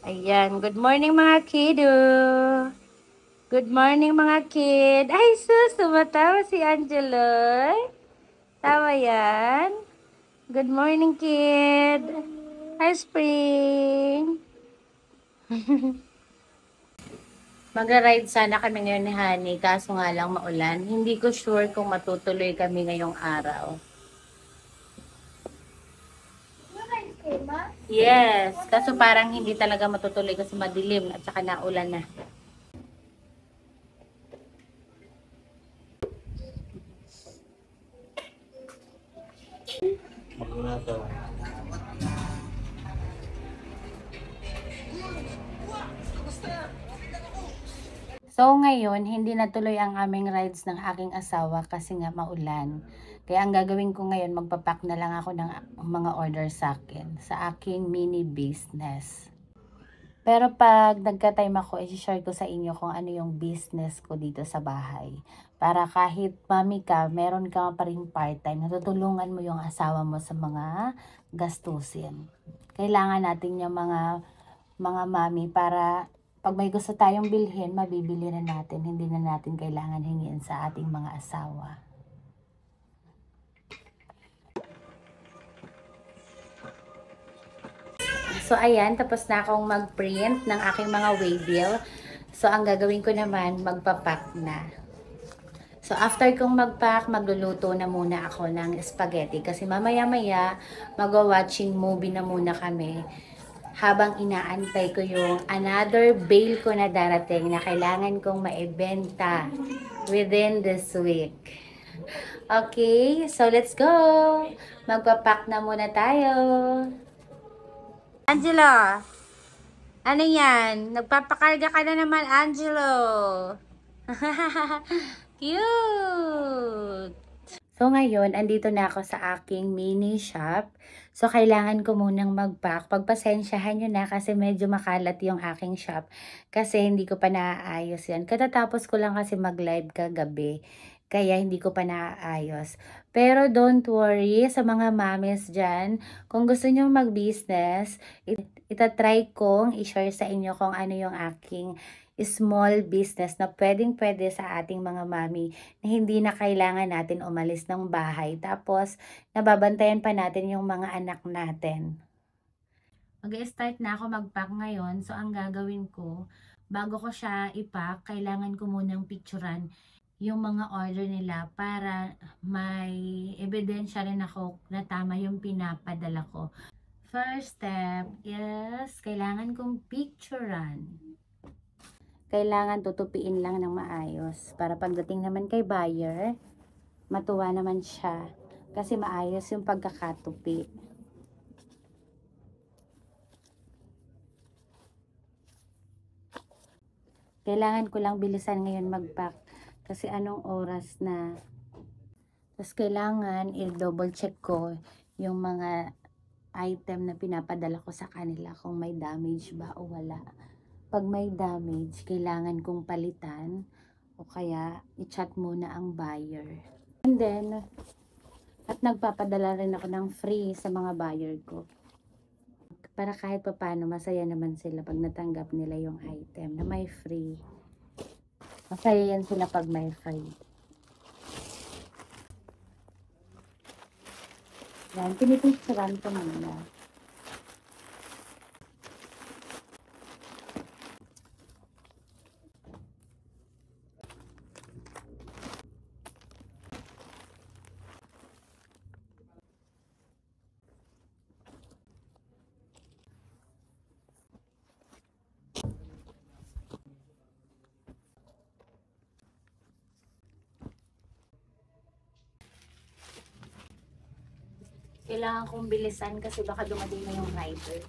Ayan, good morning mga kiddo. Good morning mga kid. Ay sus, tumatawa si Angelo. Tawa yan. Good morning kid. Hi Spring. Magra-ride sana kami ngayon ni Honey, kaso nga lang maulan. Hindi ko sure kung matutuloy kami ngayong araw. Yes, kaso parang hindi talaga matutuloy kasi madilim at saka naulan na. So ngayon, hindi natuloy ang aming rides ng aking asawa kasi nga maulan. Kaya ang gagawin ko ngayon, magpapack na lang ako ng mga order sa akin, sa aking mini business. Pero pag nagka-time ako, i-share ko sa inyo kung ano yung business ko dito sa bahay. Para kahit mami ka, meron ka pa rin part-time, natutulungan mo yung asawa mo sa mga gastusin. Kailangan natin yung mga mami para pag may gusto tayong bilhin, mabibili na natin. Hindi na natin kailangan hingin sa ating mga asawa. So, ayan, tapos na akong mag-print ng aking mga waybill. So, ang gagawin ko naman, magpapack na. So, after kong mag-pack, magluluto na muna ako ng spaghetti. Kasi mamaya-maya, mag-watching movie na muna kami. Habang inaantay ko yung another bail ko na darating na kailangan kong maibenta within this week. Okay, so let's go! Magpapack na muna tayo. Angelo! Ano yan? Nagpapakarga ka na naman, Angelo! Cute! So ngayon, andito na ako sa aking mini shop. So kailangan ko munang mag-pack. Pagpasensyahan nyo na kasi medyo makalat yung aking shop. Kasi hindi ko pa naaayos yan. Katatapos ko lang kasi mag-live kagabi. Kaya hindi ko pa naaayos. Pero don't worry sa mga mames dyan. Kung gusto nyo mag-business, itatry kong i-share sa inyo kung ano yung aking small business na pwedeng-pwede sa ating mga mami na hindi na kailangan natin umalis ng bahay. Tapos, nababantayan pa natin yung mga anak natin. Mag-start na ako mag-pack ngayon. So, ang gagawin ko, bago ko siya i-pack, kailangan ko munang picturean yung mga order nila para may ebidensya rin ako na tama yung pinapadala ko. First step is, kailangan kong picturean. Kailangan tutupiin lang ng maayos para pagdating naman kay buyer, matuwa naman siya kasi maayos yung pagkakatupi. Kailangan ko lang bilisan ngayon mag-pack kasi anong oras na. Tapos kailangan i-double check ko yung mga item na pinapadala ko sa kanila kung may damage ba o wala. Pag may damage, kailangan kong palitan o kaya i-chat muna ang buyer. And then, at nagpapadala rin ako ng free sa mga buyer ko. Para kahit pa paano, masaya naman sila pag natanggap nila yung item na may free. Masaya yan sila pag may free. Yan, pinipicturean ko muna. Kailangan kong bilisan kasi baka dumating na yung rider.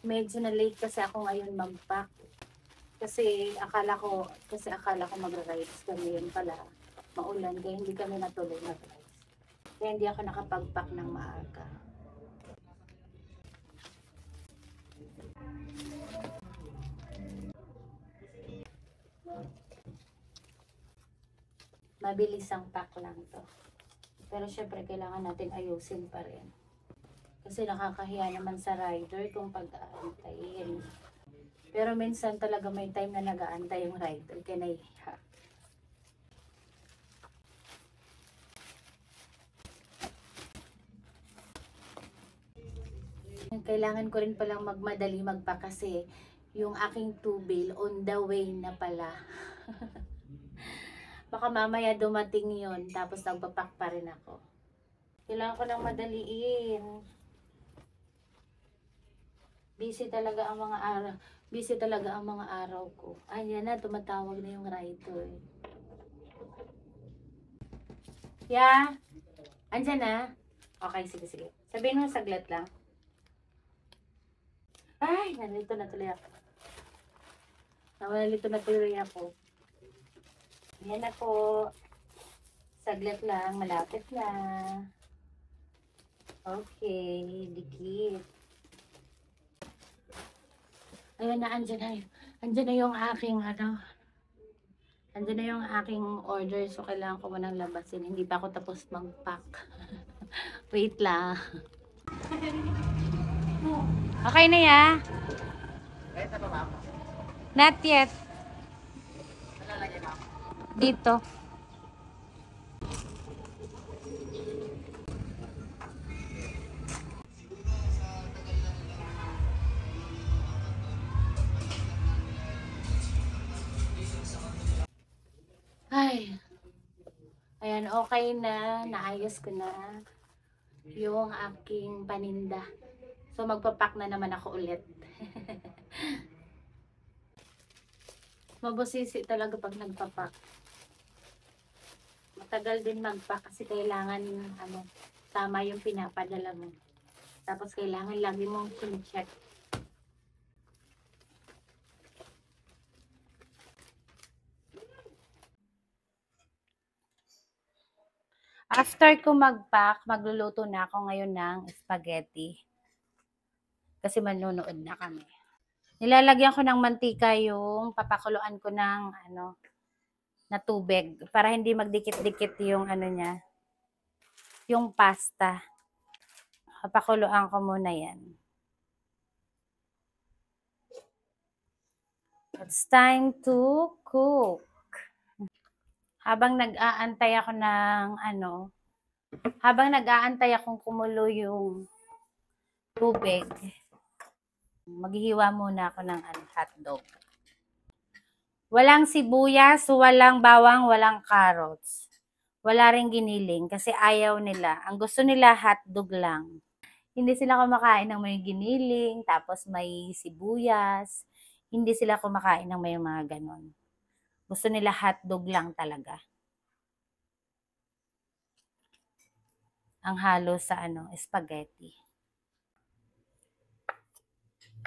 Medyo na late kasi ako ngayon mag-pack. Kasi akala ko magra-rides kami, yun pala maulan kaya hindi kami natuloy mag-rides. Kaya hindi ako nakapag-pack ng maaga. Mabilis ang pack lang to. Pero syempre kailangan natin ayusin pa rin. Kasi nakakahiya naman sa rider kung pag-aantayin. Pero minsan talaga may time na nag-aantay yung rider. Kaya nahihiya. Kailangan ko rin palang magmadali magpa kasi yung aking tubil on the way na pala. Baka mamaya dumating yon tapos nagpapak pa rin ako. Kailangan ko lang madaliin. Busy talaga ang mga araw. Busy talaga ang mga araw ko. Ayan na, tumatawag na yung rider. Yeah? Andyan na? Okay, sige, sige. Sabihin mo saglit lang. Ay, nalito na tuloy ako. Nalito na tuloy ako. Ayan na po. Saglit lang, malapit na. Okay, dikit. Ayun na, andyan na yun. Andyan na yung aking, andyan na yung aking order. So, kailangan ko munang labasin. Hindi pa ako tapos mag-pack. Wait lang. Okay na ya? Not yet. Dito. Ay. Ayan, okay na. Naayos ko na yung aking paninda. So, magpapak na naman ako ulit. Mabusisi talaga pag nagpapak. Matagal din magpack kasi kailangan tama yung pinapadala mo. Tapos kailangan lagi mong check. After ko mag-pack, magluluto na ako ngayon ng spaghetti. Kasi manonood na kami. Nilalagyan ko ng mantika yung papakuluan ko ng na tubig para hindi magdikit-dikit yung niya, yung pasta. Papakuluan ko muna yan. It's time to cook. Habang nag-aantay ako ng habang nag-aantay akong kumulo yung tubig, maghihiwa muna ako ng hotdog. Walang sibuyas, walang bawang, walang carrots. Wala ring giniling kasi ayaw nila. Ang gusto nila hotdog lang. Hindi sila kumakain ng may giniling, tapos may sibuyas. Hindi sila kumakain ng may mga ganon. Gusto nila hotdog lang talaga. Ang halo sa spaghetti.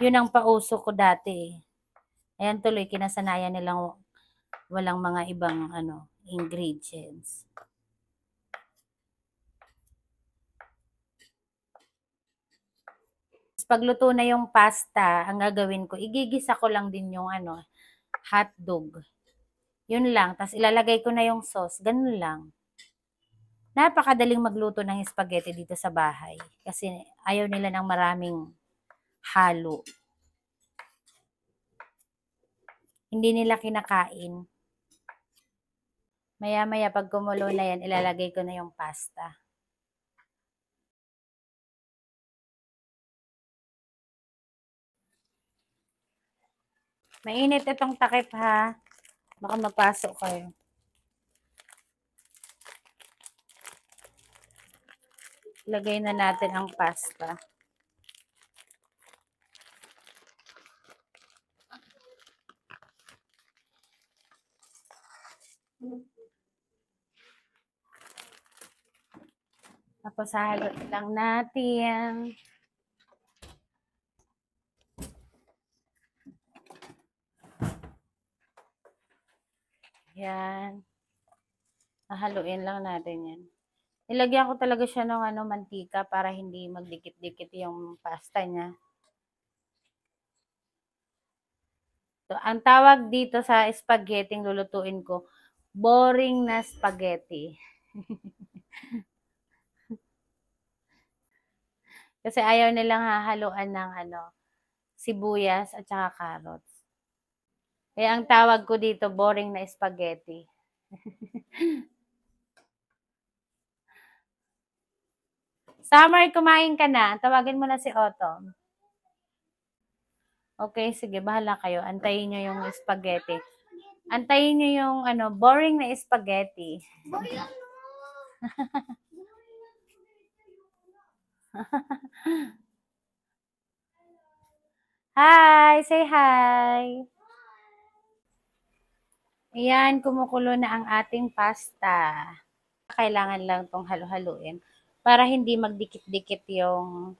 Yun ang pauso ko dati. Ayan tuloy, kinasanayan nilang walang mga ibang ingredients. Pagluto na yung pasta, ang gagawin ko, igigisa ko lang din yung hotdog. Yun lang. Tapos ilalagay ko na yung sauce. Ganun lang. Napakadaling magluto ng spaghetti dito sa bahay. Kasi ayaw nila ng maraming halo. Hindi nila kinakain. Maya-maya pag kumulo na yan, ilalagay ko na yung pasta. Mainit itong takip ha. Baka magpasok kayo. Lagay na natin ang pasta. Tapos halo lang natin. Yan. Haluin lang natin yan. Nilagyan ko talaga siya ng mantika para hindi magdikit-dikit yung pasta niya. So, ang tawag dito sa spaghetti lulutuin ko, boring na spaghetti. Kasi ayaw nilang hahaluan ng sibuyas at saka carrots. Kaya ang tawag ko dito, boring na spaghetti. Summer, kumain ka na. Tawagin mo na si Autumn. Okay, sige, bahala kayo. Antayin nyo yung spaghetti. Antayin nyo yung boring na spaghetti. Hi! Say hi! Ayan, kumukulo na ang ating pasta. Kailangan lang tong halo-haluin para hindi magdikit-dikit yung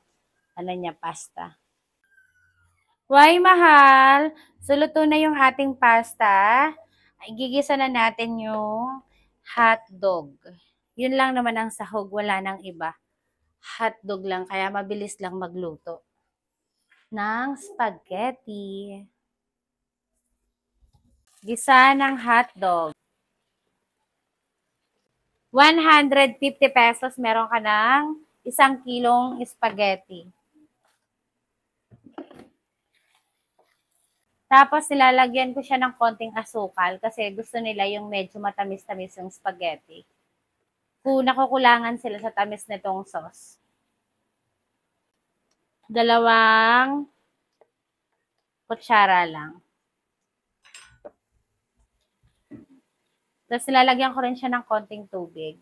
niya, pasta. Why, mahal? So, luto na yung ating pasta. Igigisa na natin yung hotdog. Yun lang naman ang sahog, wala nang iba. Hotdog lang, kaya mabilis lang magluto ng spaghetti. Gisa ng hotdog. 150 pesos, meron ka ng 1 kilong spaghetti. Tapos, nilalagyan ko siya ng konting asukal kasi gusto nila yung medyo matamis-tamis yung spaghetti. Kung nakukulangan sila sa tamis nitong sauce. 2 kutsara lang. Tapos, nilalagyan ko rin siya ng konting tubig.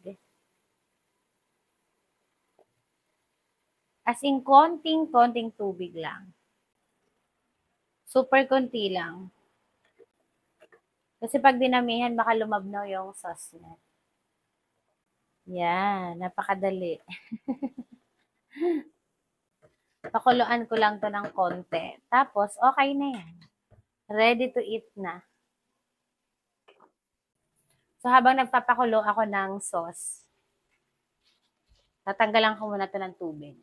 As in, konting tubig lang. Super konti lang. Kasi pag dinamihan, baka lumabnaw yung sauce niya. Yan, napakadali. Pakuluan ko lang to ng konti. Tapos, okay na yan. Ready to eat na. So, habang nagpapakulo ako ng sauce, tatanggalan ko muna to ng tubig.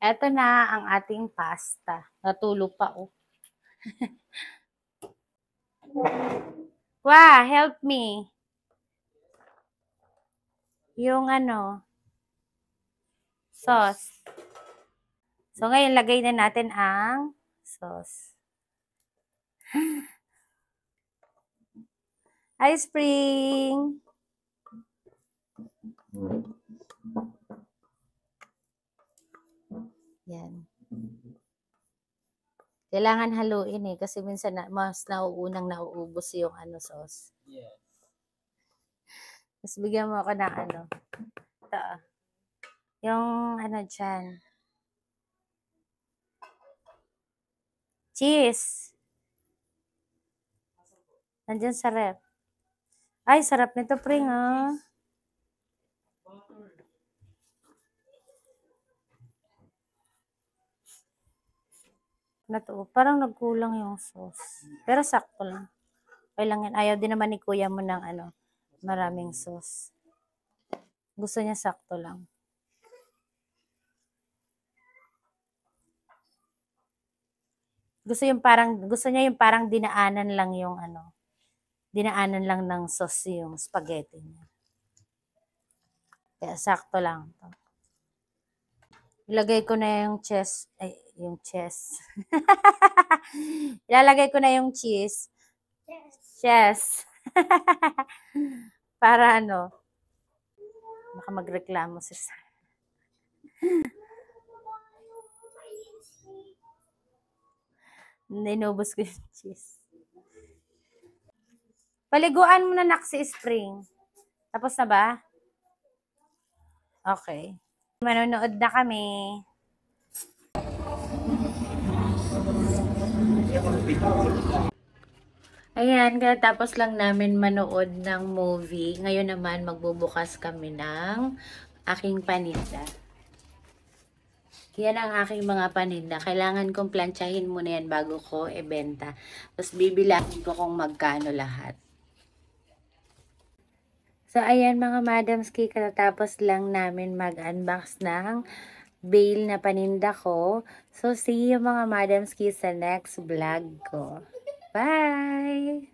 Eto na ang ating pasta. Natulo pa, oh. Wow, help me. Yung sauce. So, ngayon, lagay na natin ang sauce. Hi, Spring! Yan. Kailangan haluin kasi minsan mas nauunang nauubos yung sauce. Yeah. Mas bigyan mo ako ng ito. Yung dyan. Cheese. Nandyan sa ref. Ay, sarap nito, Pring, ah. Parang nagkulang yung sauce. Pero sakto lang. Okay lang yan. Ayaw din naman ni kuya mo ng maraming sauce. Gusto niya sakto lang. Gusto niya yung parang dinaanan lang yung dinaanan lang ng sauce yung spaghetti niya. Kaya sakto lang to. Ilagay ko na yung cheese. Ilalagay ko na yung cheese. Cheese. Para baka magreklamo si Sarah. Ninubos ko yung cheese. Paliguan mo na si Spring. Tapos na ba? Okay. Manonood na kami. Ayan, tapos lang namin manood ng movie. Ngayon naman, magbubukas kami ng aking paninda. Yan ang aking mga paninda. Kailangan kong plantsahin muna yan bago ko ibenta. Tapos bibilangin ko kung magkano lahat. So, ayan mga madamski, katatapos lang namin mag-unbox ng bale na paninda ko. So, see you mga madamski sa next vlog ko. Bye!